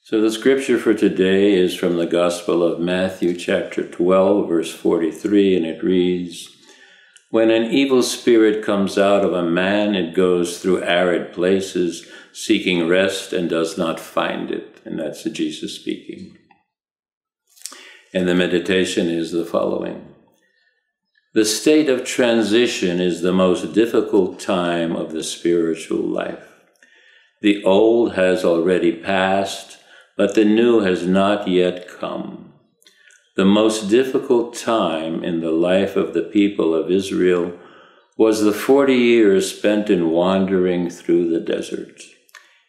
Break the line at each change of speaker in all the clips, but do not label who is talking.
So the scripture for today is from the Gospel of Matthew, chapter 12, verse 43, and it reads, "When an evil spirit comes out of a man, it goes through arid places, seeking rest and does not find it." And that's Jesus speaking. And the meditation is the following. The state of transition is the most difficult time of the spiritual life. The old has already passed, but the new has not yet come. The most difficult time in the life of the people of Israel was the 40 years spent in wandering through the desert.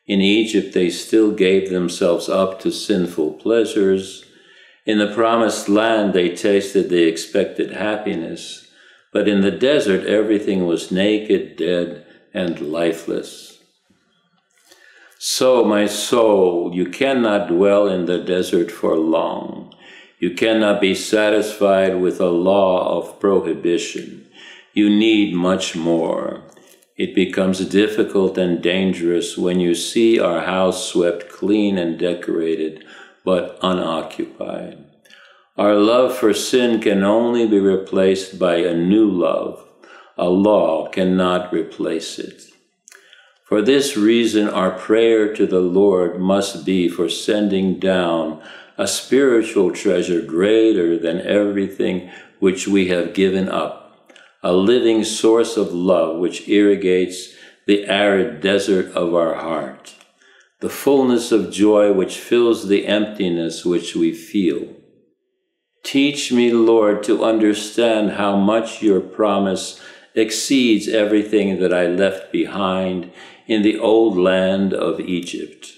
In Egypt, they still gave themselves up to sinful pleasures. In the promised land, they tasted the expected happiness, but in the desert, everything was naked, dead, and lifeless. So, my soul, you cannot dwell in the desert for long. You cannot be satisfied with a law of prohibition. You need much more. It becomes difficult and dangerous when you see our house swept clean and decorated, but unoccupied. Our love for sin can only be replaced by a new love. A law cannot replace it. For this reason, our prayer to the Lord must be for sending down a spiritual treasure greater than everything which we have given up, a living source of love which irrigates the arid desert of our heart, the fullness of joy which fills the emptiness which we feel. Teach me, Lord, to understand how much your promise exceeds everything that I left behind in the old land of Egypt.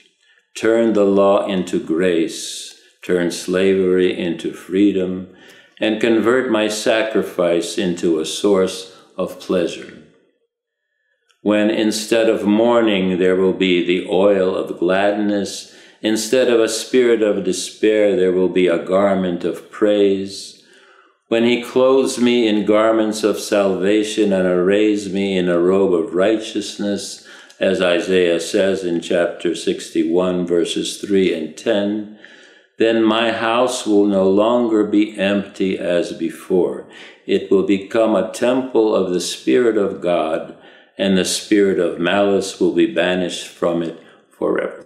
Turn the law into grace, turn slavery into freedom, and convert my sacrifice into a source of pleasure. When instead of mourning there will be the oil of gladness, instead of a spirit of despair there will be a garment of praise. When he clothes me in garments of salvation and arrays me in a robe of righteousness, as Isaiah says in chapter 61, verses 3 and 10, then my house will no longer be empty as before. It will become a temple of the Spirit of God, and the spirit of malice will be banished from it forever.